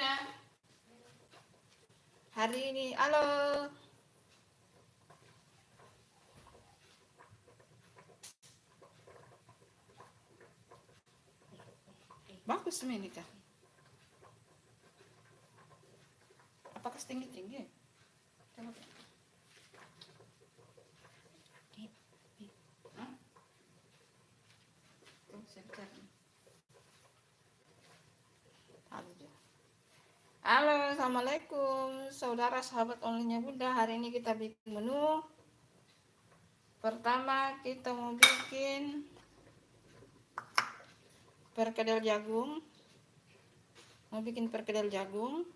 Mina. Hari ini, halo. Bagus ini kah? Apakah tinggi-tinggi? Coba. Halo, assalamualaikum saudara sahabat onlinenya Bunda. Hari ini kita bikin menu. Pertama kita mau bikin perkedel jagung. Mau bikin perkedel jagung.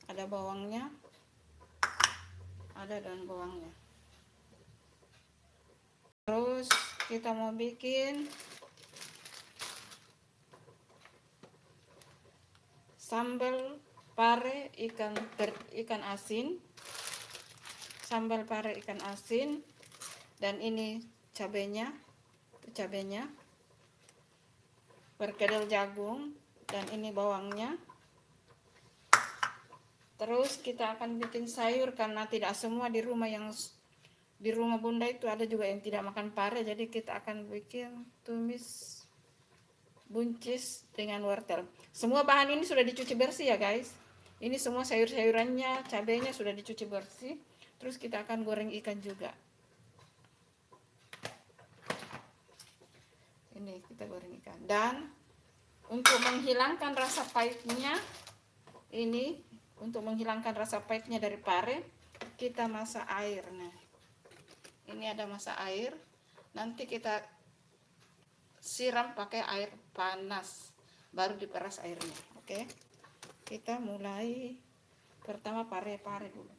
Ada bawangnya, ada daun bawangnya. Terus kita mau bikin sambal pare ikan asin, sambal pare ikan asin, dan ini cabenya, perkedel jagung, dan ini bawangnya. Terus kita akan bikin sayur karena tidak semua di rumah Bunda itu ada juga yang tidak makan pare, jadi kita akan bikin tumis buncis dengan wortel. Semua bahan ini sudah dicuci bersih ya guys. Ini semua sayur-sayurannya, cabenya sudah dicuci bersih. Terus kita akan goreng ikan juga. Ini kita goreng ikan. Dan untuk menghilangkan rasa pahitnya, untuk menghilangkan rasa pahitnya dari pare, kita masak air. Nah, ini ada masak air. Nanti kita siram pakai air panas, baru diperas airnya. Oke, kita mulai. Pertama pare dulu.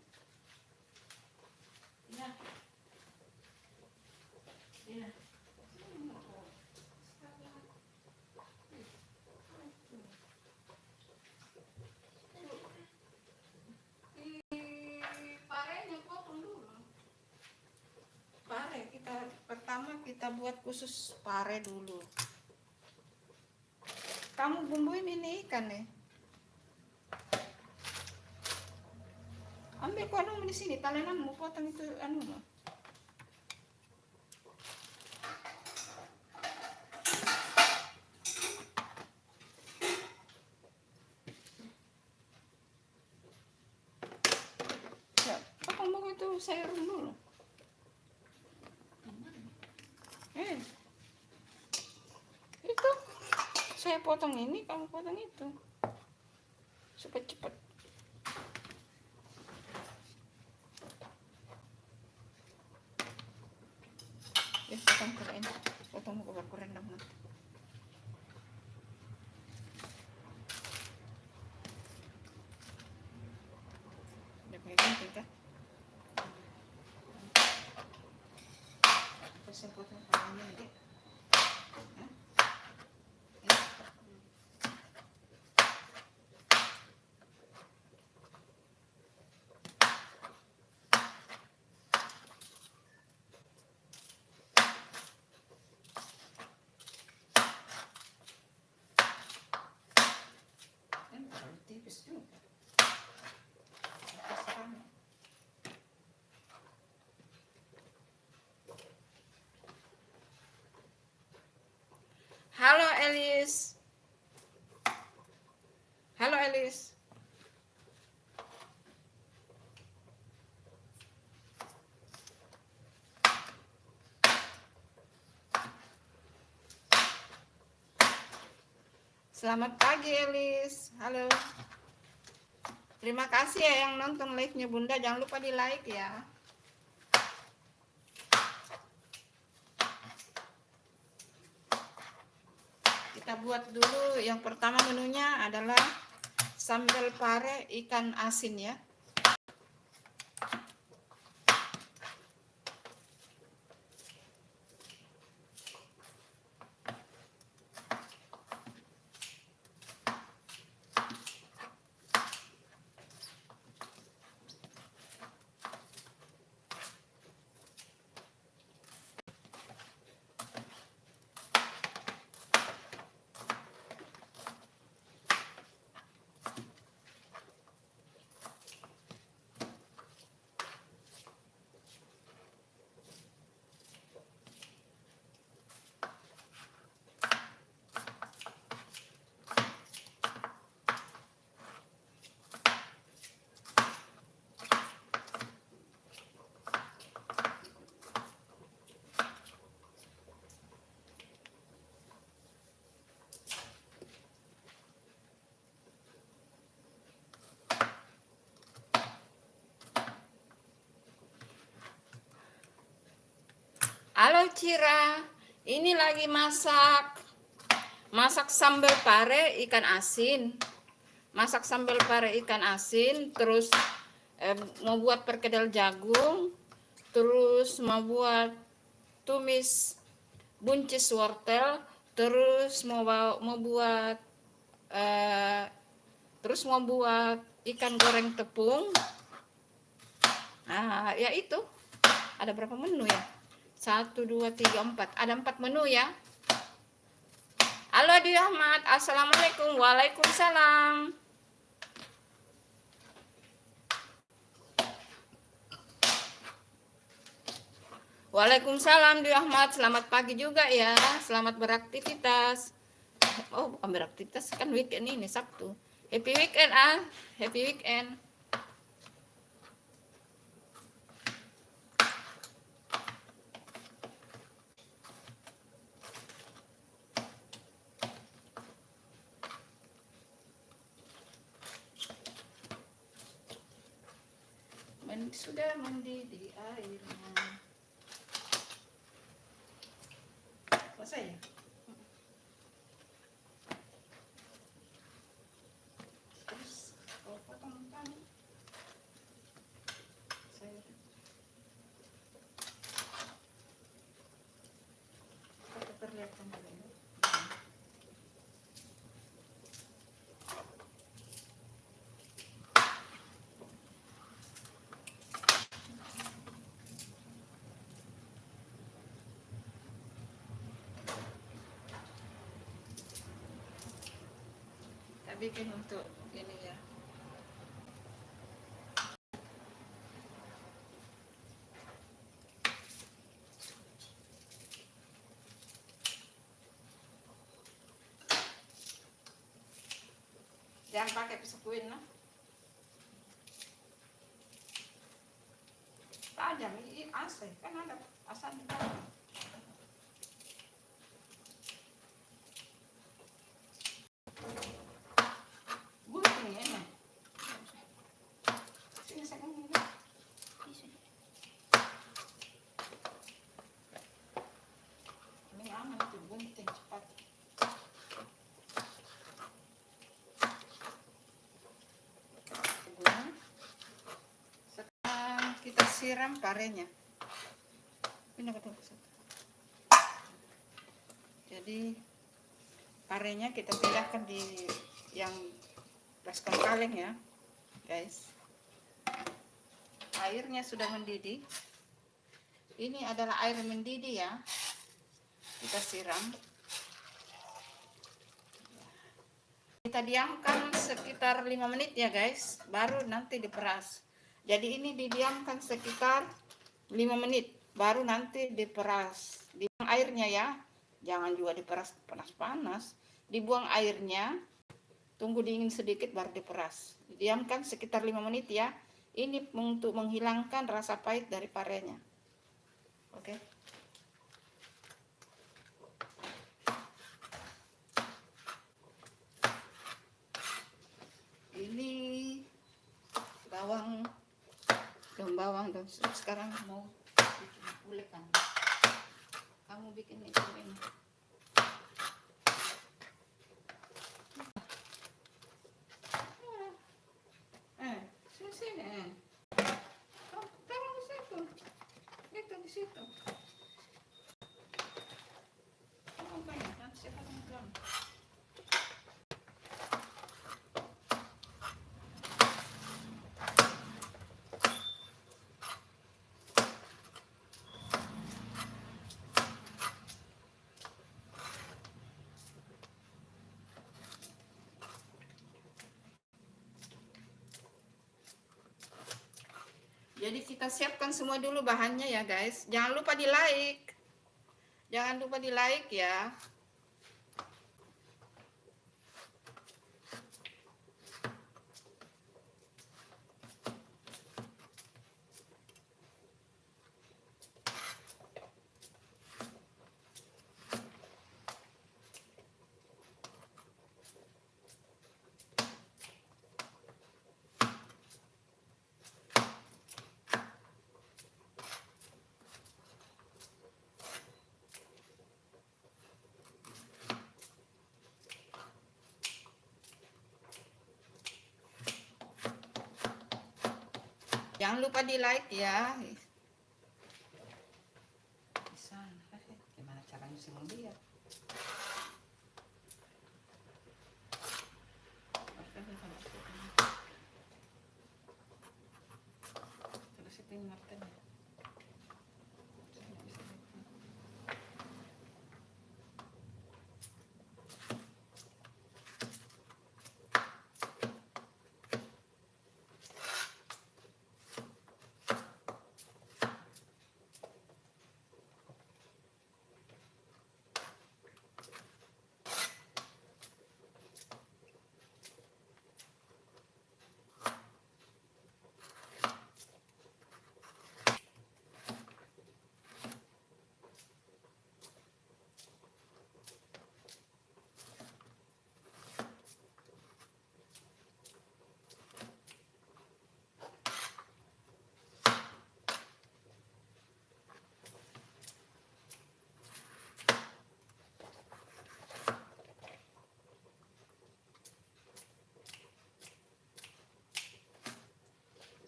Ya. Ya. Pertama kita buat khusus pare dulu. Kamu bumbuin ini ikan nih. Ambil kodong di sini, talenanmu potong itu anu. Ya, potong itu sayur dulu. Itu saya potong ini, kamu potong itu supaya cepat. Ya, potong keren, potong keren dong. Udah pegang kita. Saya potong palanya deh. Tipis juga. Halo Elis. Halo Elis. Selamat pagi Elis. Halo. Terima kasih ya yang nonton live-nya Bunda. Jangan lupa di like ya. Kita buat dulu yang pertama menunya adalah sambal pare ikan asin ya. Halo Cira, ini lagi masak sambal pare ikan asin. Masak sambal pare ikan asin, terus mau buat perkedel jagung, terus mau buat tumis buncis wortel, terus mau buat terus mau buat ikan goreng tepung. Nah, ya itu. Ada berapa menu ya? 1, 2, 3, 4. Ada 4 menu ya. Halo Adi Ahmad, assalamualaikum. Waalaikumsalam. Waalaikumsalam Di Ahmad, selamat pagi juga ya. Selamat beraktivitas. Oh, bukan beraktivitas, kan weekend ini Sabtu. Happy weekend ah, happy weekend. Sudah mendidih airnya. Masa ya? Terus kalau potong-potong saya terlihatkan dulu ya. Kita bikin untuk ini ya. Jangan pakai pesekuin lah. Tajam ini asli kan ada asal tajam. Gunting ini. Sini saya ini. Ini aman itu gunting cepat. Sekarang kita siram parenya. Ini jadi parenya kita pindahkan di yang baskom kaleng ya guys. Airnya sudah mendidih. Ini adalah air mendidih ya, kita siram. Kita diamkan sekitar 5 menit ya guys, baru nanti diperas. Jadi ini didiamkan sekitar 5 menit baru nanti diperas. Dibuang airnya ya, jangan juga diperas panas-panas. Dibuang airnya, tunggu dingin sedikit baru diperas. Didiamkan sekitar 5 menit ya. Ini untuk menghilangkan rasa pahit dari parenya. Oke. Ini daun bawang dan sekarang mau bikin gulai kan. Kamu bikin itu ini. Sini. Taruh di situ. Itu di situ. Oh, banyak kan siapa yang Jadi kita siapkan semua dulu bahannya ya guys. Jangan lupa di like. Jangan lupa di like ya. Jangan lupa di like ya. Bisa, gimana caranya sih lihat? Terus itu ingatkan ya.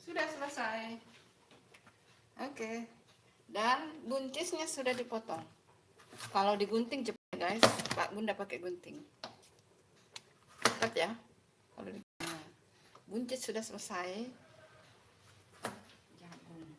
Sudah selesai. Oke. Dan buncisnya sudah dipotong. Kalau digunting cepat guys, Pak Bunda pakai gunting. Cepat ya. Kalau buncis sudah selesai. Jagung.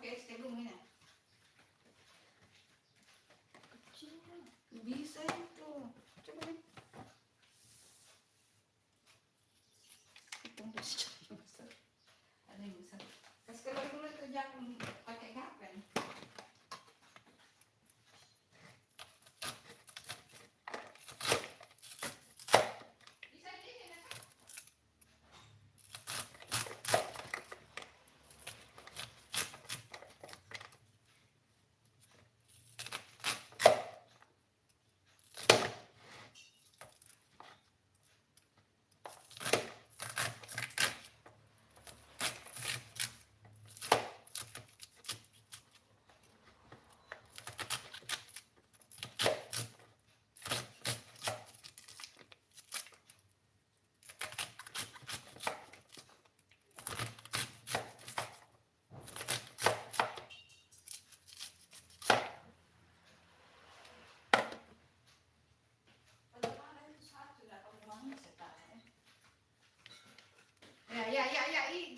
Oke, sebelum ini. Kecil. Bisa itu. Coba nih. Hitung dari sini besar. Ada yang besar. Kasih keluar dulu itu jangan pakai gapen. Bisa gini kan?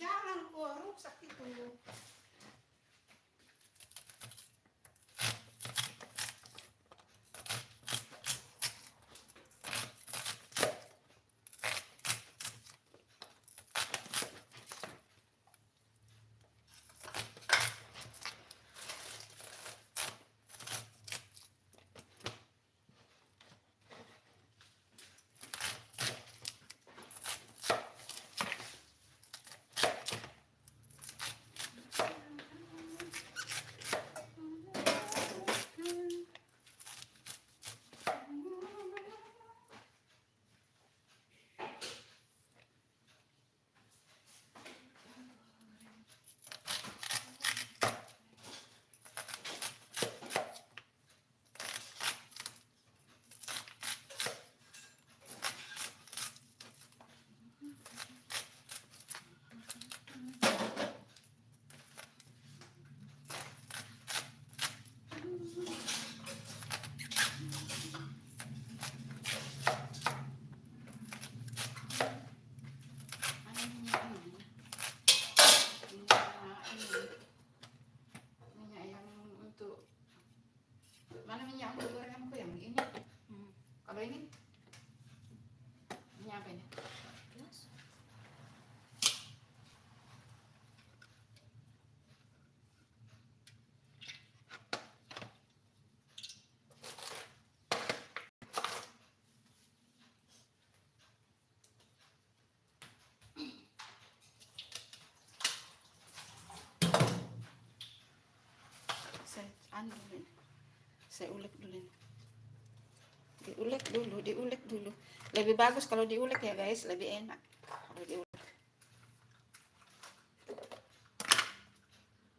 Jangan kok rusak itu. Saya ulek dulu nih. Diulek dulu. Lebih bagus kalau diulek ya guys, lebih enak kalau diulek.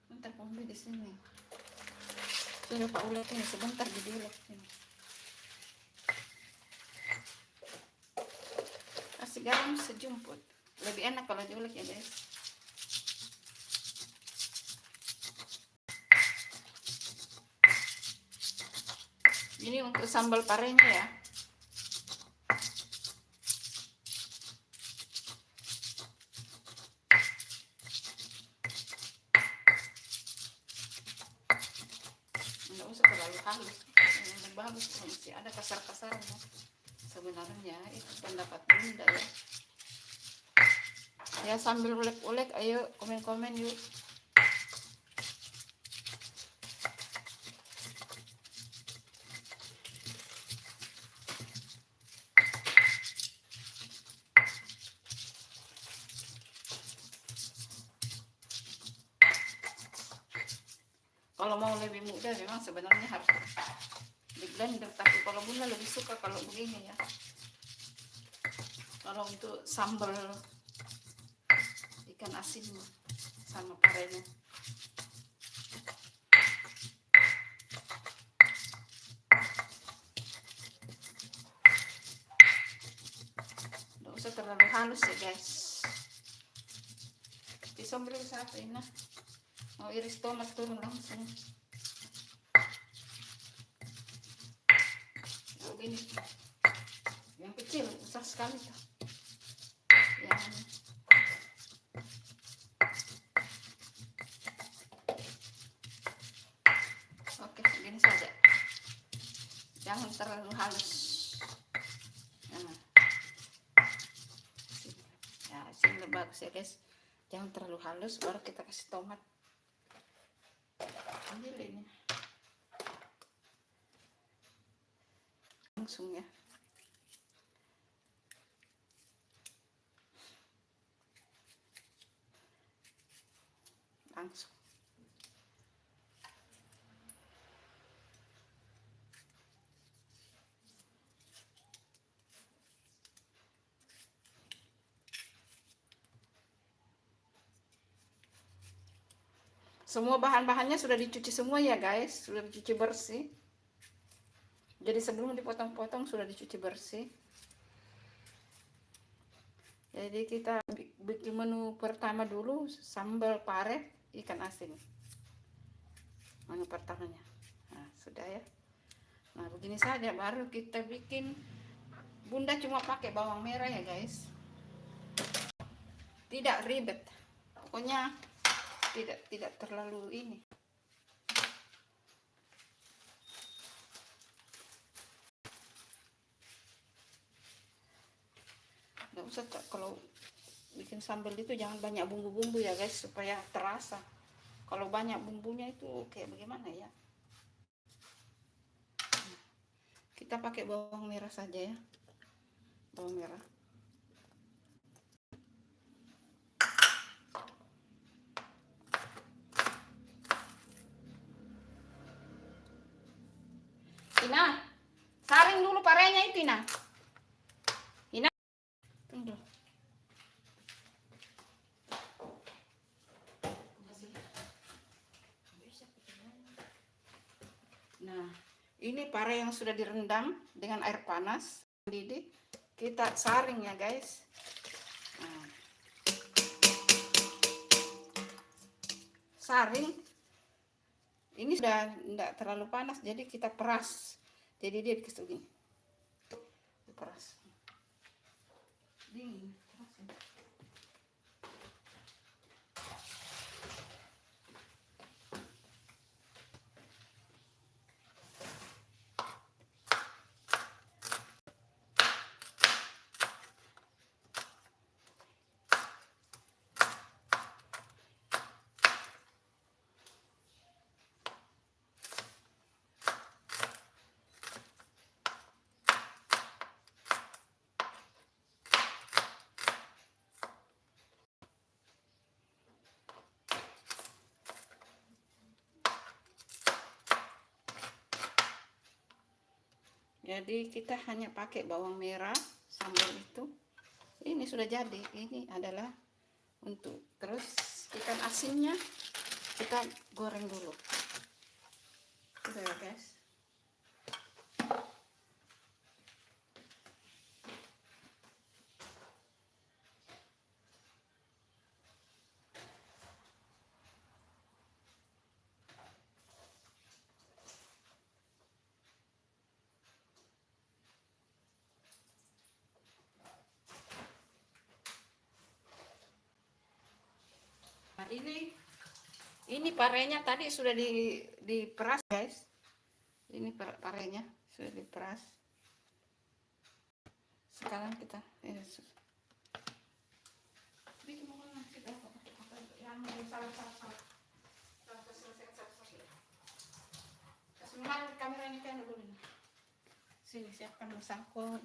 Bentar pombe di sini. Sudah Pak ulek ini sebentar diulek ini. Kasih garam sejumput. Lebih enak kalau diulek ya guys. Ini untuk sambal parenya ya. Nggak usah terlalu halus. Yang bagus kalau masih ada kasar-kasarnya. Sebenarnya itu pendapat Bunda ya. Ya sambil ulek-ulek, ayo komen-komen yuk. Kalau mau lebih mudah memang sebenarnya harus di blender, tapi kalau Bunda lebih suka kalau begini ya. Kalau untuk sambal ikan asin sama parenya. Nggak usah terlalu halus ya guys. Pisau beli satu ini. Mau iris tomat turun langsung. Nah, begini. Yang kecil besar sekali tuh. Yang oke, segini saja. Jangan terlalu halus. Nah. Ya, sini bagus ya guys. Jangan terlalu halus, baru kita kasih tomat. Ini langsung ya. Langsung. Semua bahan-bahannya sudah dicuci semua ya guys, sudah dicuci bersih. Jadi sebelum dipotong-potong sudah dicuci bersih. Jadi kita bikin menu pertama dulu, sambal pare ikan asin. Menu pertamanya. Nah, sudah ya. Nah, begini saja baru kita bikin. Bunda cuma pakai bawang merah ya guys. Tidak ribet. Pokoknya tidak terlalu ini. Nggak usah kalau bikin sambal itu jangan banyak bumbu-bumbu ya guys, supaya terasa. Kalau banyak bumbunya itu kayak bagaimana ya. Kita pakai bawang merah saja ya. Bawang merah. Ina, saring dulu parenya itu Ina. Ina, tunggu. Nah, ini pare yang sudah direndam dengan air panas mendidih. Kita saring ya guys. Nah. Saring. Ini sudah tidak terlalu panas, jadi kita peras. Jadi dia dikasih gini. Peras. Dingin. Jadi kita hanya pakai bawang merah, sambal itu. Ini sudah jadi. Ini adalah untuk, terus ikan asinnya kita goreng dulu. Gitu ya guys. Nah, ini parenya tadi sudah diperas guys. Ini parenya sudah diperas. Sekarang kita kameranya kan dulu. Sini siapkan masangkut.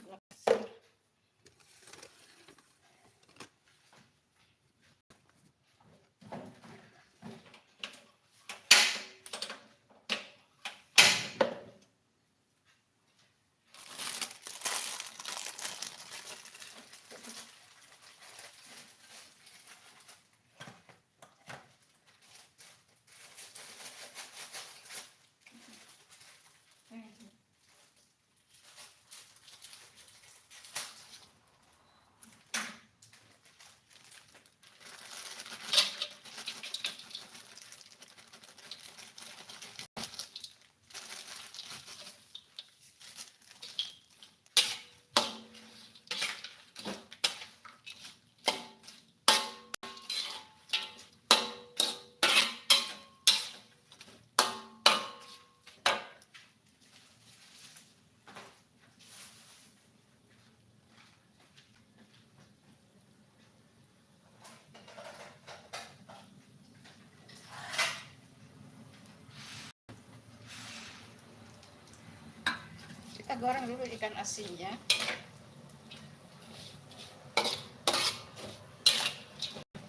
Kita goreng dulu ikan asinnya.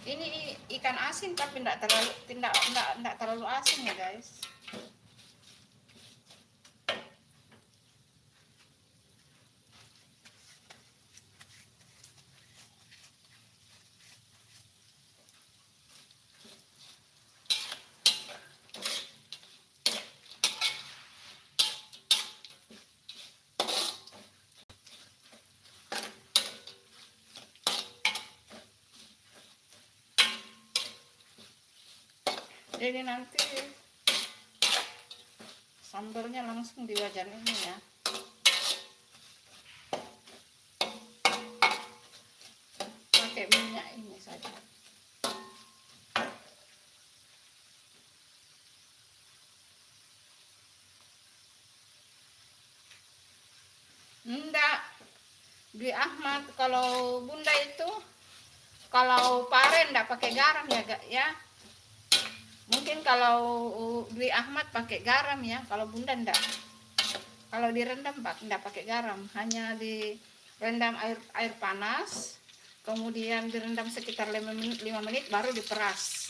Ini ikan asin tapi tidak terlalu asin ya guys. Jadi nanti sambalnya langsung di wajan ini ya. Pakai minyak ini saja. Enggak, Dwi Ahmad, kalau bunda itu, kalau pare enggak pakai garam ya ya. Mungkin kalau Dwi Ahmad pakai garam ya, kalau bunda enggak. Kalau direndam enggak pakai garam, hanya direndam air panas, kemudian direndam sekitar 5 menit baru diperas.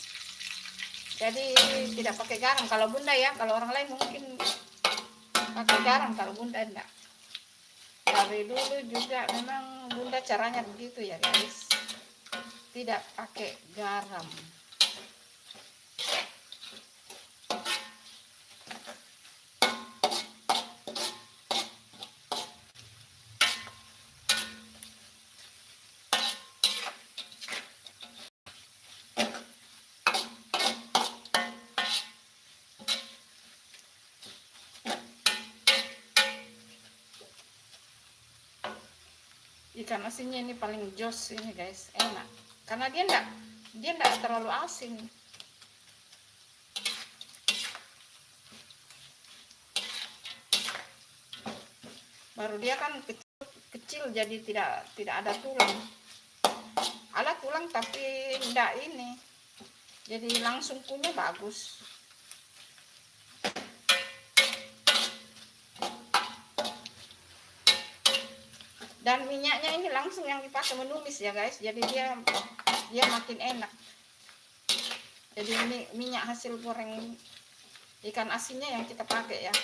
Jadi tidak pakai garam kalau bunda ya, kalau orang lain mungkin pakai garam, kalau bunda enggak. Dari dulu juga memang bunda caranya begitu ya guys, tidak pakai garam. Ikan asinnya ini paling jos ini guys, enak karena dia enggak terlalu asin. Baru dia kan kecil jadi tidak ada tulang. Ada tulang tapi enggak ini. Jadi langsung punya bagus. Dan minyaknya ini langsung yang dipakai menumis ya guys, jadi dia makin enak. Jadi ini minyak hasil goreng ikan asinnya yang kita pakai ya.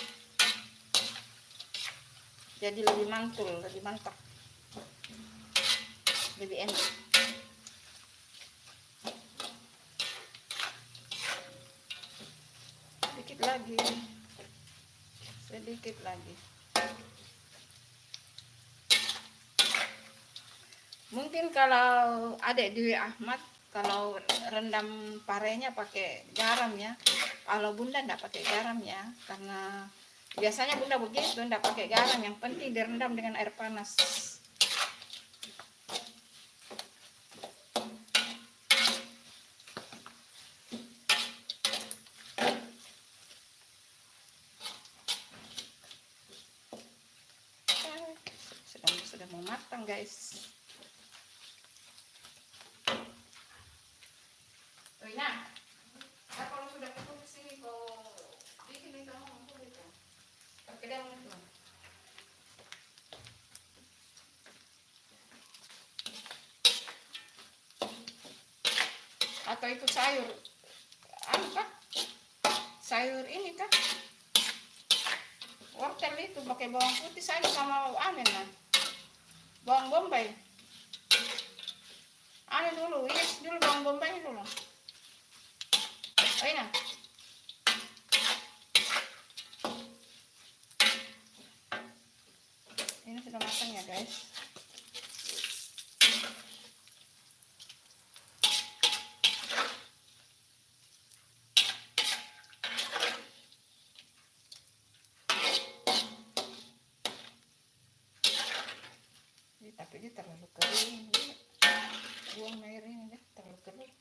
jadi lebih mantul, lebih mantap, lebih enak. Sedikit lagi, sedikit lagi. Mungkin kalau Adek Dwi Ahmad, kalau rendam parenya pakai garam ya. Kalau Bunda enggak pakai garam ya, karena biasanya Bunda begitu, enggak pakai garam. Yang penting direndam dengan air panas. Sudah mau matang guys. Nah, kalau sudah ketuk sini kau bikin itu mampu itu. Pakai daun itu. Atau itu sayur, apa? Sayur ini kah? Wortel itu pakai bawang putih saja sama anu lah. Bawang bombay. Anu dulu, yes dulu bawang bombay dulu. Oh ini. Ini sudah matang ya guys. Tapi dia terlalu kering, buang air ini deh, terlalu kering.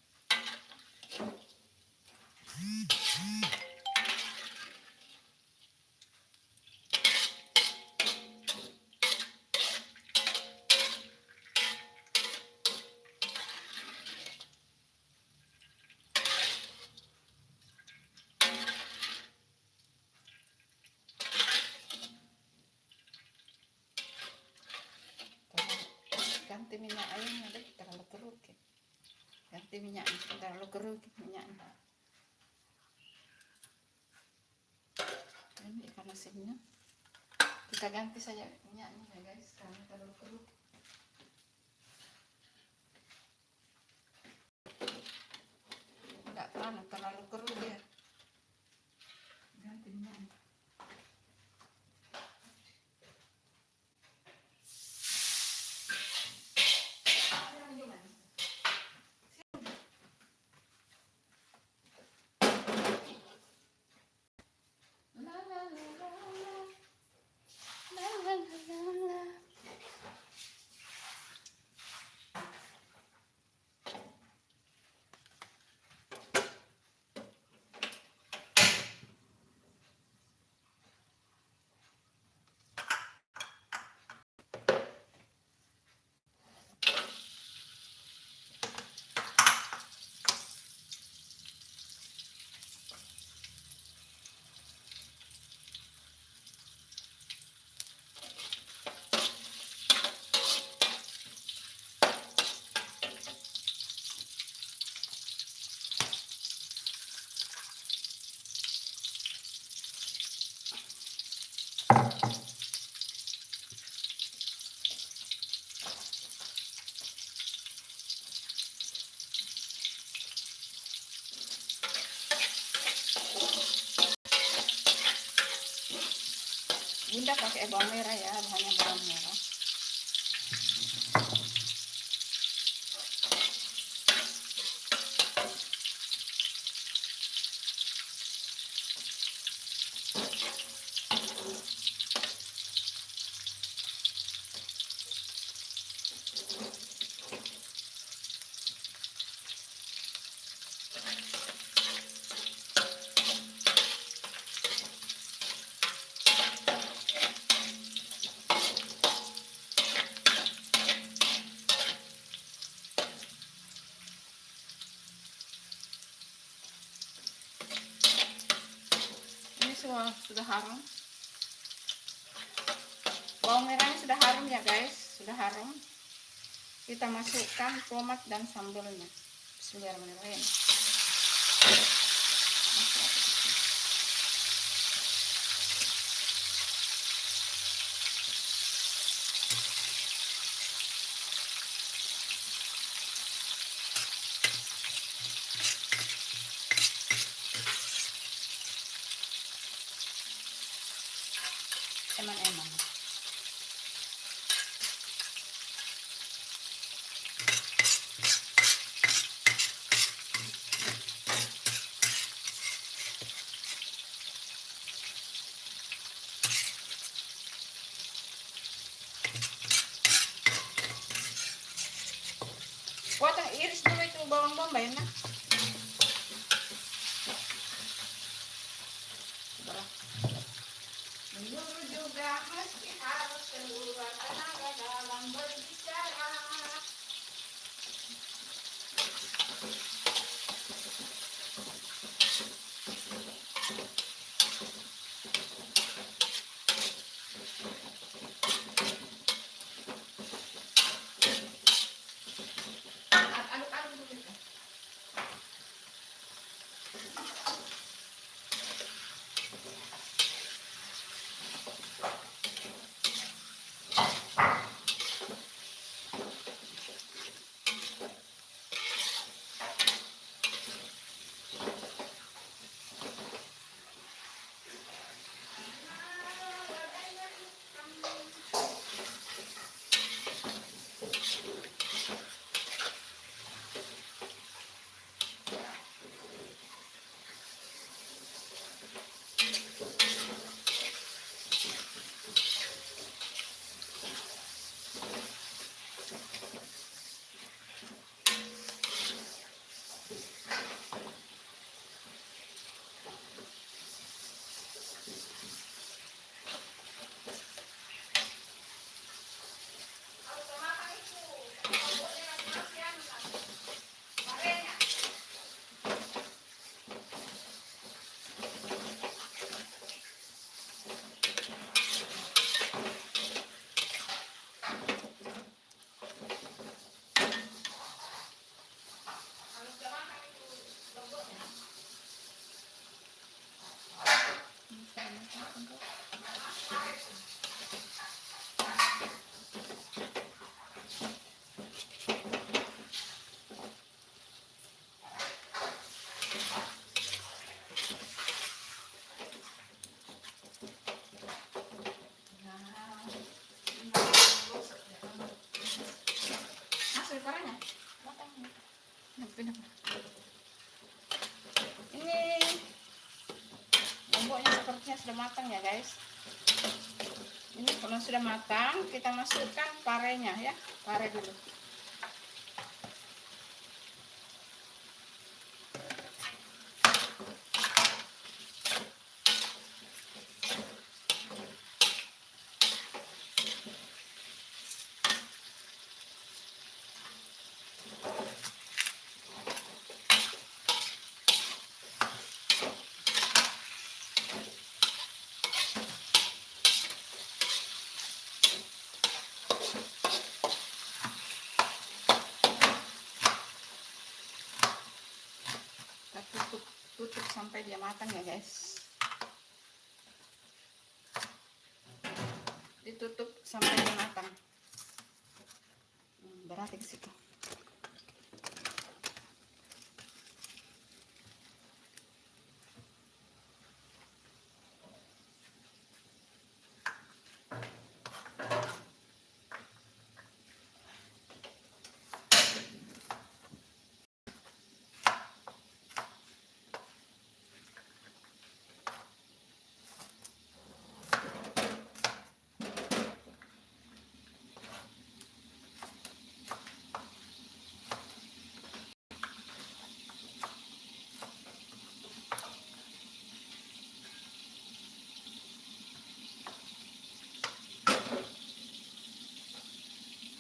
Ganti minyak airnya deh, terlalu keruh. Ganti minyak, terlalu keruh minyaknya. Ini ikan asinnya kita ganti saja minyaknya ya guys, karena terlalu keruh. Enggak terlalu keruh dia. Ganti minyaknya. Bunda pakai bawang merah ya, bahannya bawang merah. Ini semua sudah harum. Bawang merahnya sudah harum ya guys, sudah harum. Kita masukkan tomat dan sambalnya. Bismillahirrahmanirrahim. Potong iris dulu itu bawang bombay nah. Menjuru juga meski harus keluar tenaga dalam berbicara. Aduk-aduk dulu. Masuk parahnya. Ini lomboknya sepertinya sudah matang ya guys. Ini kalau sudah matang kita masukkan parenya ya, pare dulu. Tutup sampai dia matang ya guys. Ditutup sampai dia matang. Berarti ke situ.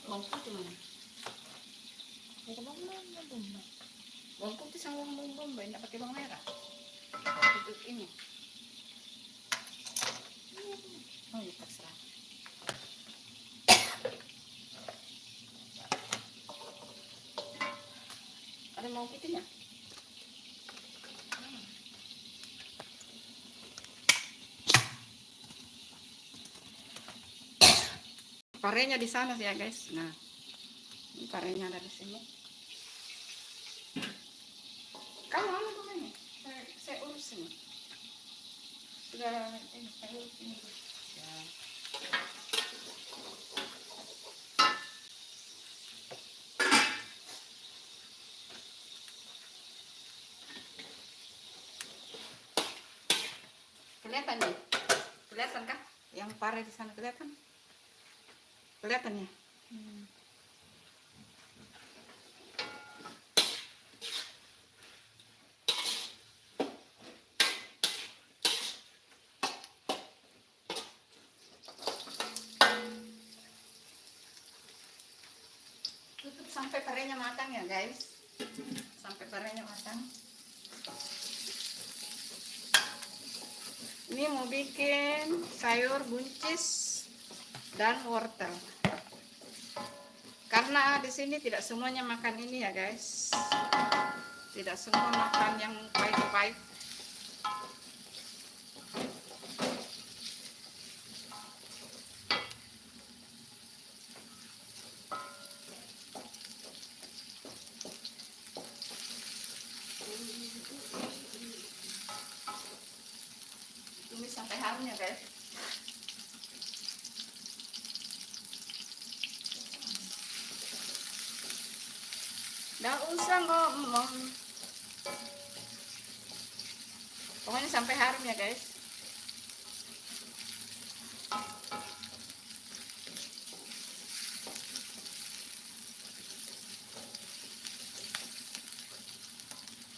Bawang putih mana? Ada bawang bombay. Bawang putih sama bawang bombay, tidak pakai bawang merah. Tutup ini. Oh ya terserah. Ada bawang putihnya? Parenya di sana sih ya guys. Nah, ini parenya ada di sini. Kamu ini, saya urus ini. Sudah ini saya urus ini. Ya. Kelihatan nih, kelihatan kan? Yang pare di sana kelihatan? Kelihatan ya? sampai parenya matang ya guys, sampai parenya matang. Ini mau bikin sayur buncis dan wortel. Karena di sini tidak semuanya makan ini ya guys, tidak semua makan yang pahit-pahit. Tumis sampai harum ya guys. Nggak usah ngomong, pokoknya sampai harum ya guys.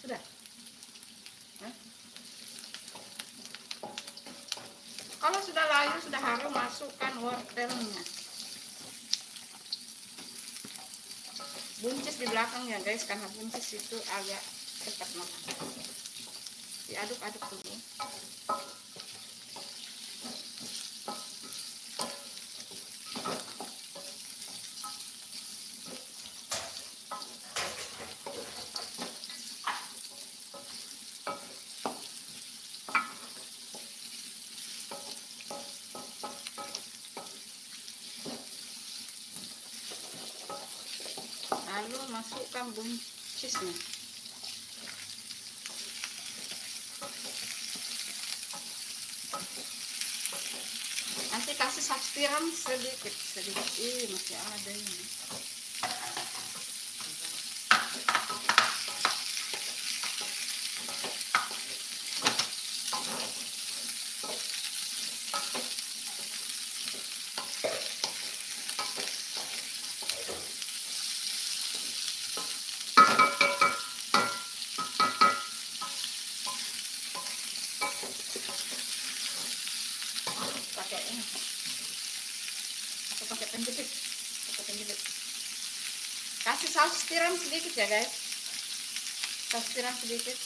Sudah. Kalau sudah layu, sudah harum, masukkan wortelnya. Buncis di belakang ya guys, karena buncis itu agak cepat matang. Diaduk-aduk dulu. Lalu masukkan buncisnya. Nanti kasih tiram sedikit. Masih ada ini. Pakai ini. Aku pakai penjepit. Kasih saus tiram sedikit ya guys. Saus tiram sedikit.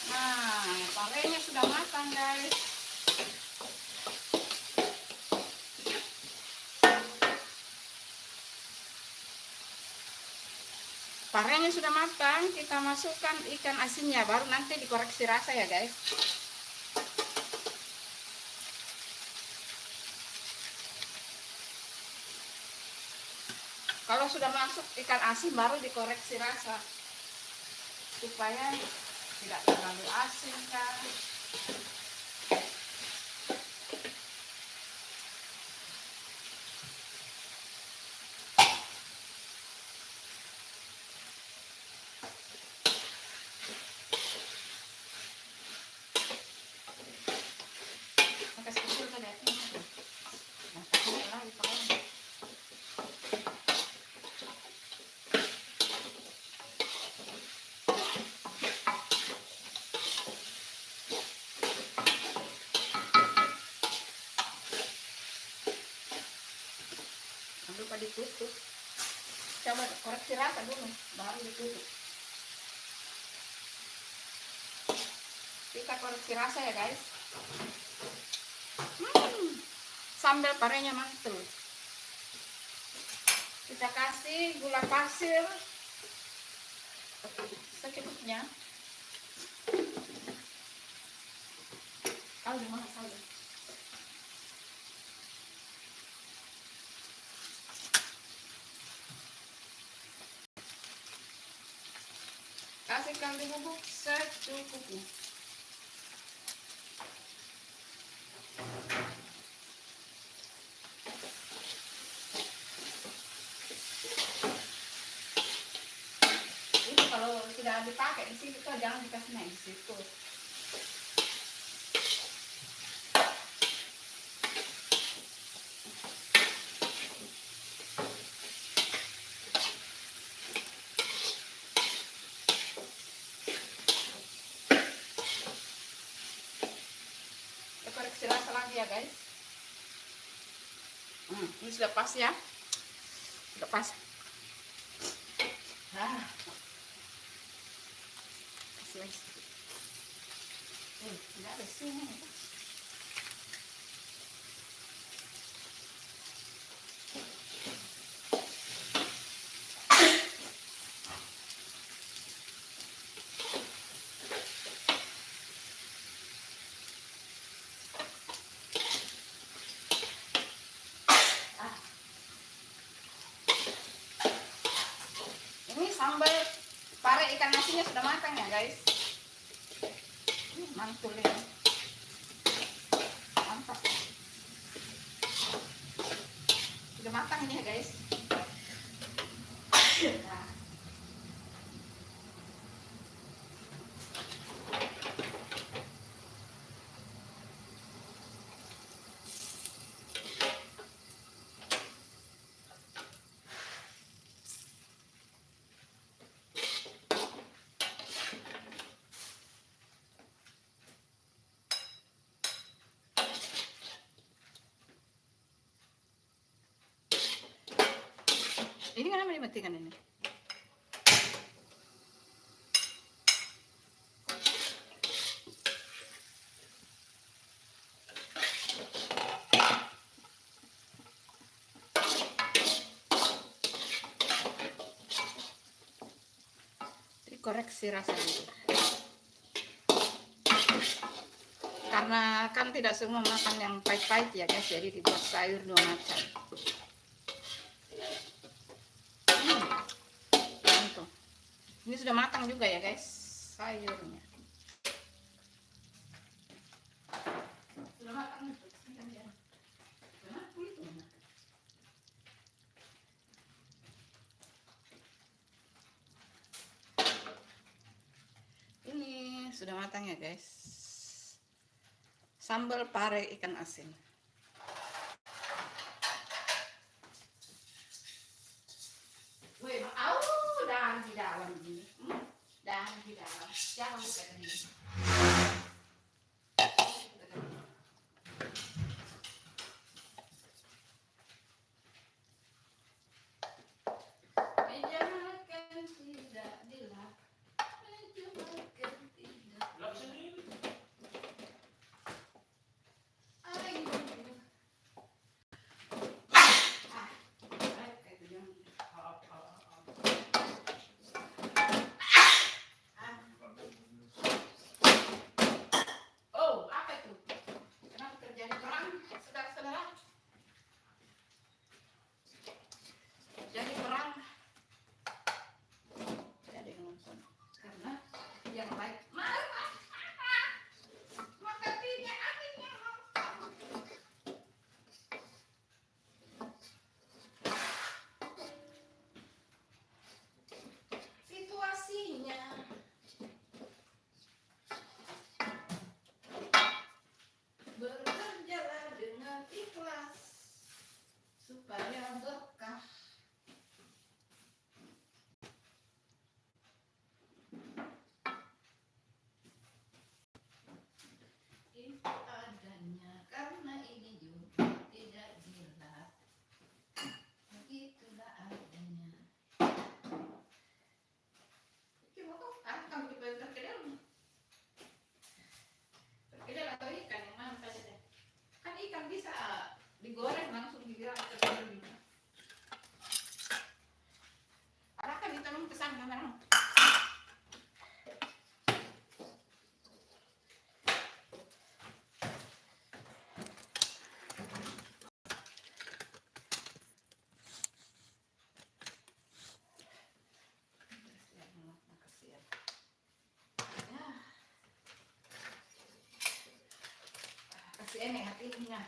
Nah, parenya sudah matang guys. Parenya sudah matang, kita masukkan ikan asinnya, baru nanti dikoreksi rasa ya guys. Kalau sudah masuk ikan asin baru dikoreksi rasa, supaya tidak terlalu asin kan. Lupa ditutup, coba koreksi rasa dulu baru ditutup. Kita koreksi rasa ya guys. Sambal parenya mantul. Kita kasih gula pasir secukupnya. Kaldu mana kaldu? Kasih kaldu bubuk secukupnya. Itu kalau sudah dipakai di situ tuh jangan dikasih naik di situ. Koreksi rasa lagi ya guys. Ini sudah pas ya, sudah pas. Kasih lagi. Tidak ada sini. Sambal pare ikan nasinya sudah matang ya guys. Mantul ya, mantap, sudah matang ini ya guys. Nah. Ini kenapa dimatikan ini? Jadi koreksi rasa dulu. Karena kan tidak semua makan yang pahit-pahit ya guys, jadi dibuat sayur 2 macam. Ini sudah matang juga ya guys sayurnya. Sudah matang. Ini sudah matang ya guys. Sambal pare ikan asin. Wih, dan di dalam ini. Dan di dalam. Jangan buka ini. Supaya berkah. Itu adanya karena ini juga tidak jelas. Begitulah adanya. Kamu dibayar perkedel atau ikan yang mana saja deh. Kan ikan bisa digoreng langsung digerak ke dalam. airnya.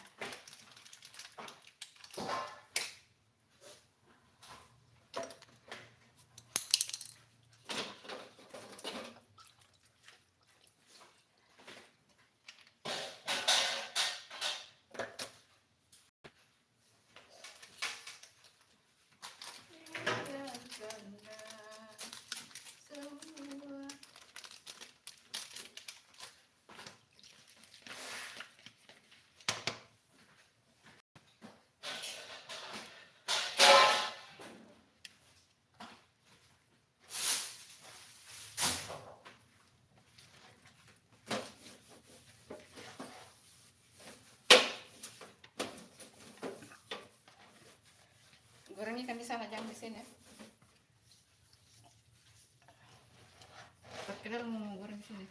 Goreng ikan di sana, jangan di sini. Padahal mau goreng di sini.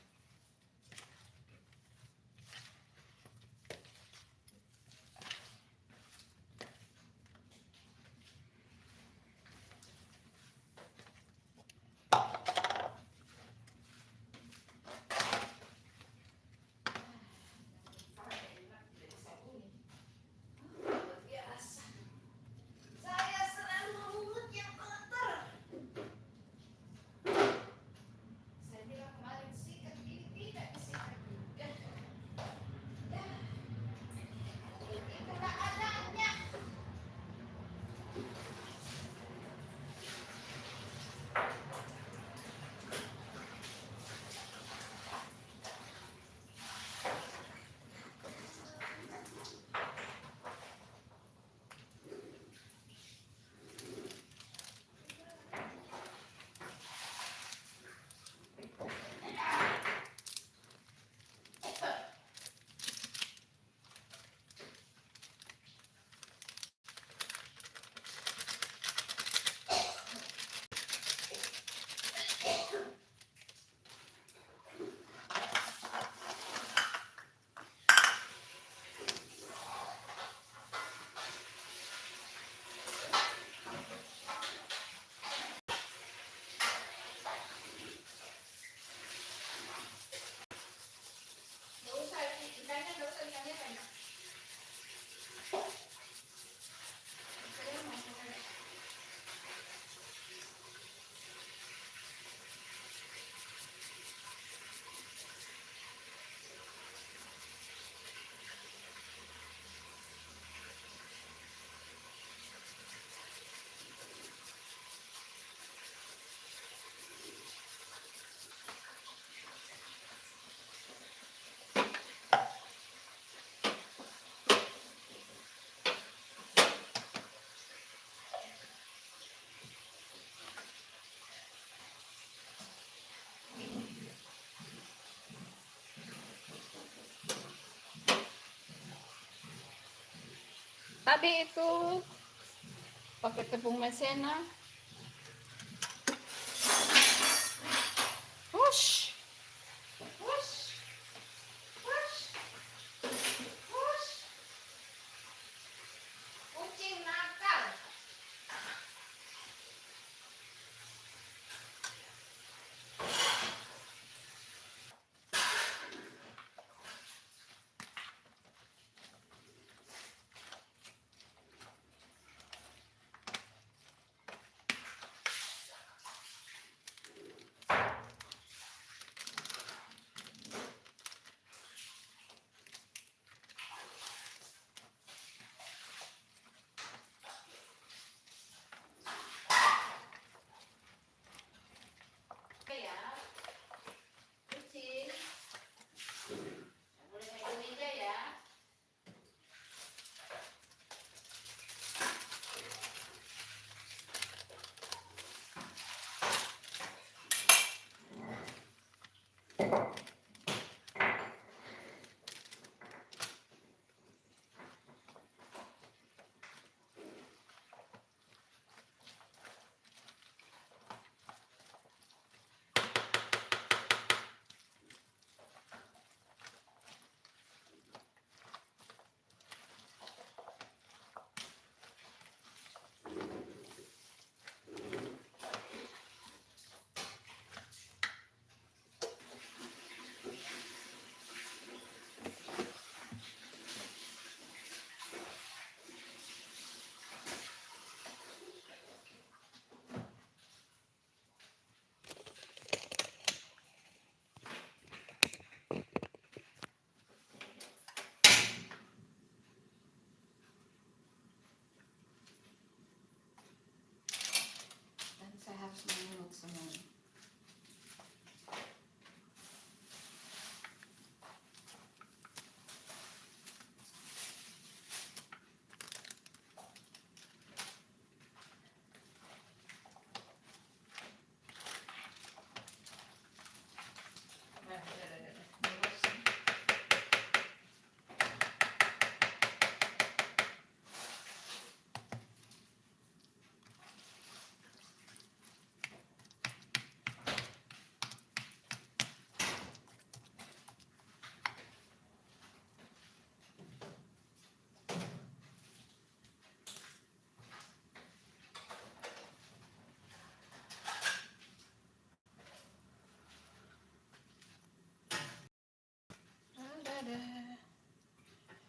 Tadi itu pakai tepung maizena. Hush, hush, hush, hush. Kucing nakal.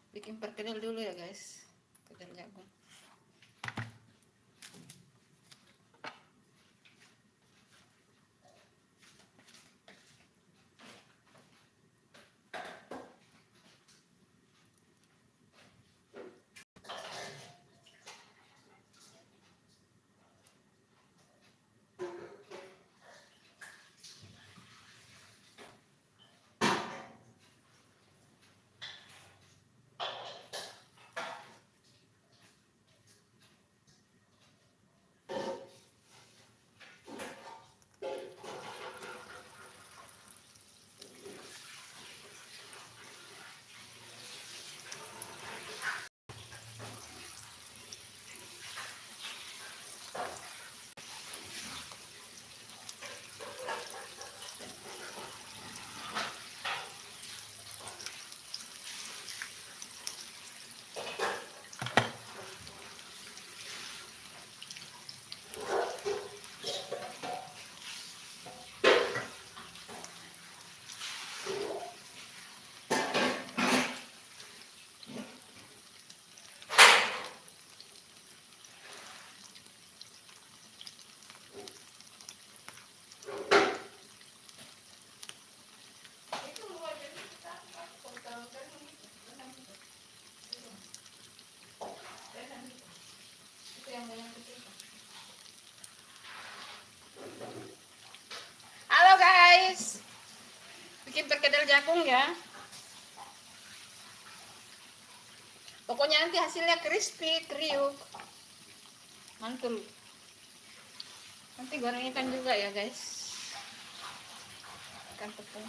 Bikin perkedel dulu ya guys, kedel jagung. Halo guys, bikin perkedel jagung ya. Pokoknya nanti hasilnya crispy, kriuk, mantul. Nanti goreng ikan juga ya guys, ikan tepung.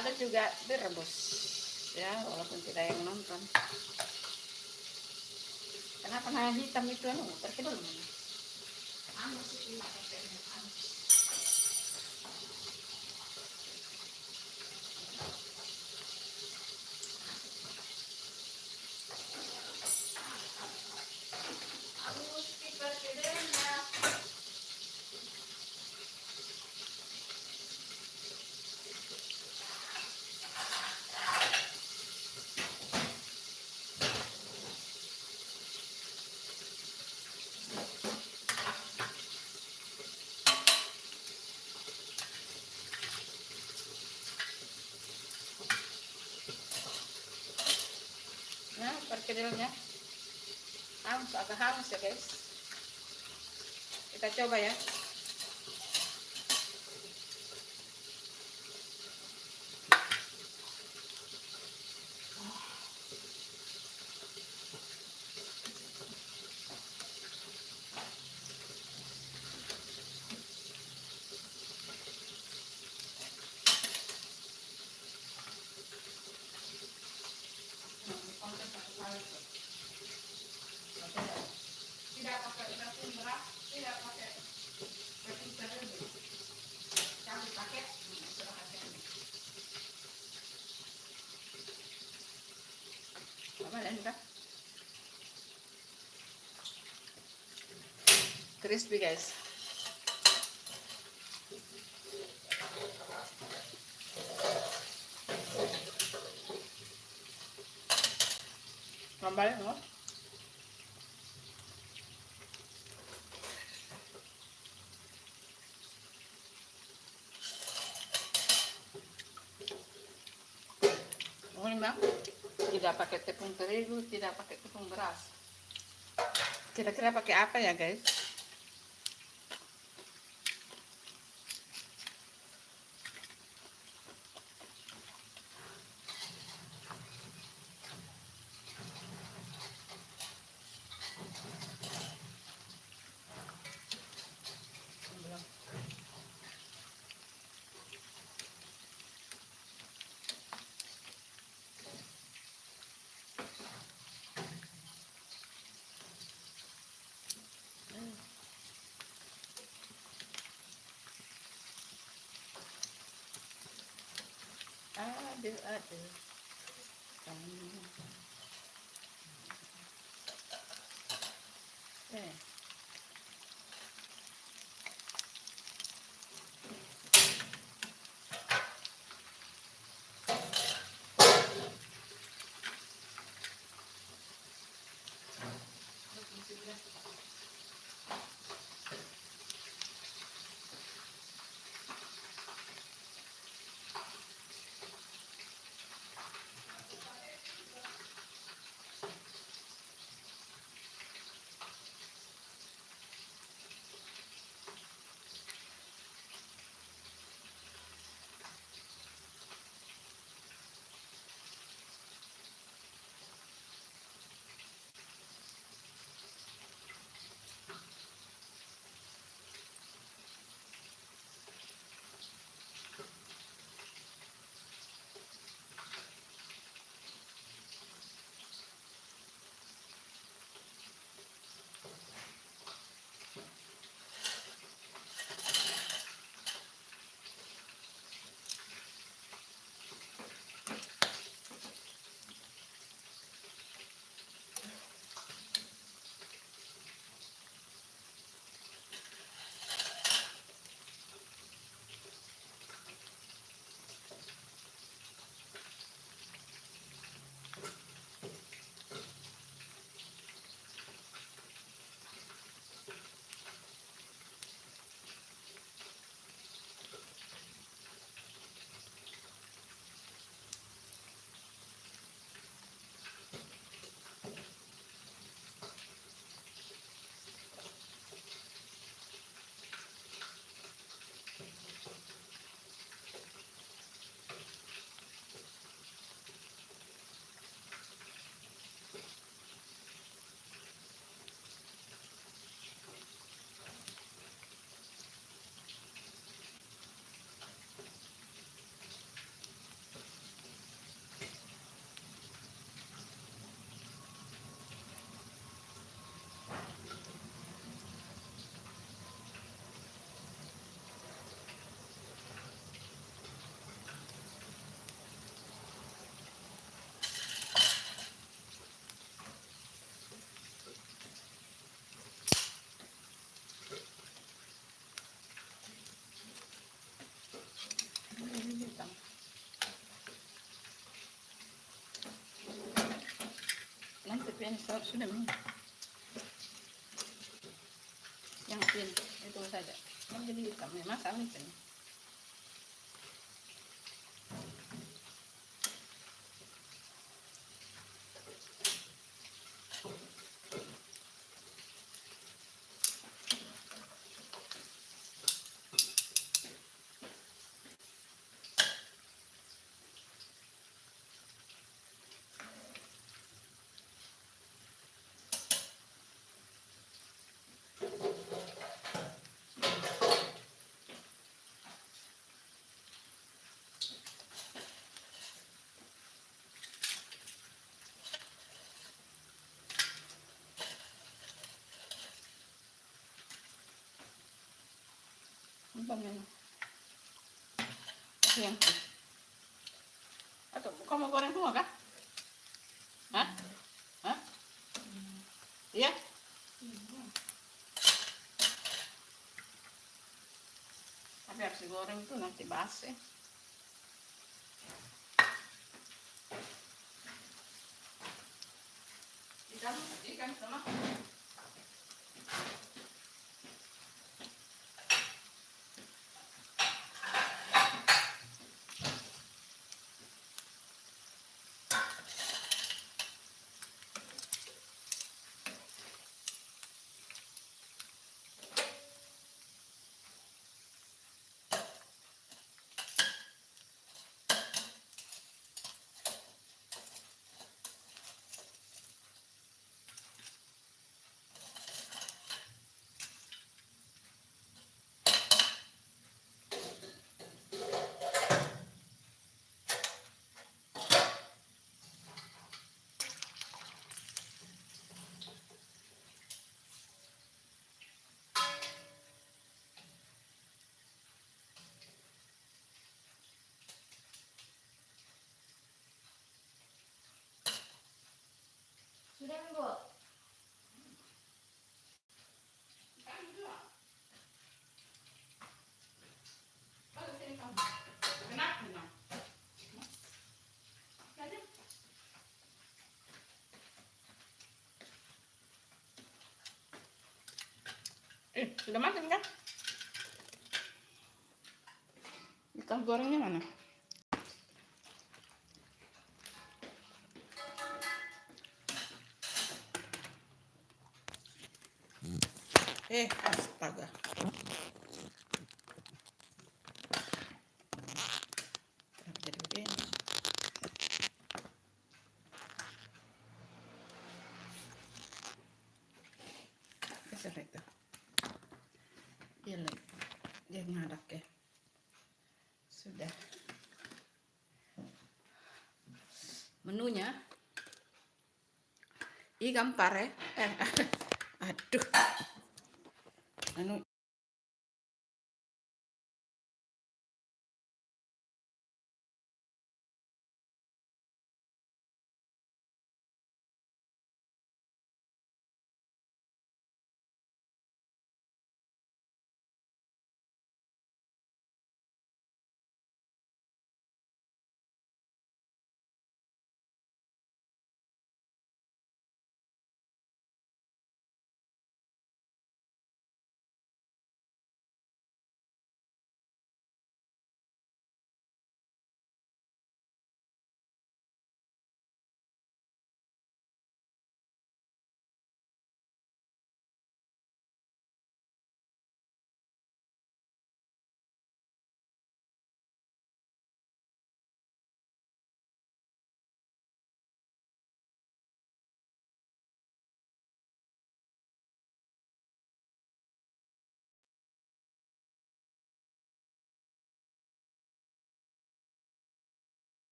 ada juga direbus ya, walaupun tidak yang nonton. Kenapa nah hitam itu terkedul? Nah, perkedelnya agak halus ya guys. Kita coba ya. Tidak pakai tepung beras, tidak pakai tepung terigu. Kami pakai sudah pakai ini. Apa dah? Crispy guys. Kembali no? Memang tidak pakai tepung terigu, tidak pakai tepung beras. Kira-kira pakai apa ya guys? Aduh. ini sudah nih. Yang pintu itu saja. Yang jadi hitam ya, masak itu. Bagaimana? Yang atau kamu goreng semua kah? Hah? Hah? Iya? Tapi harus digoreng tuh nanti basi. Ikan sama. Sudah enggak? Sudah matang kan? Ikan gorengnya mana? Astaga. Kenapa jadi begini? Geser itu. Dia ngarak ya. Sudah. Menunya ikan pare. Aduh. Anu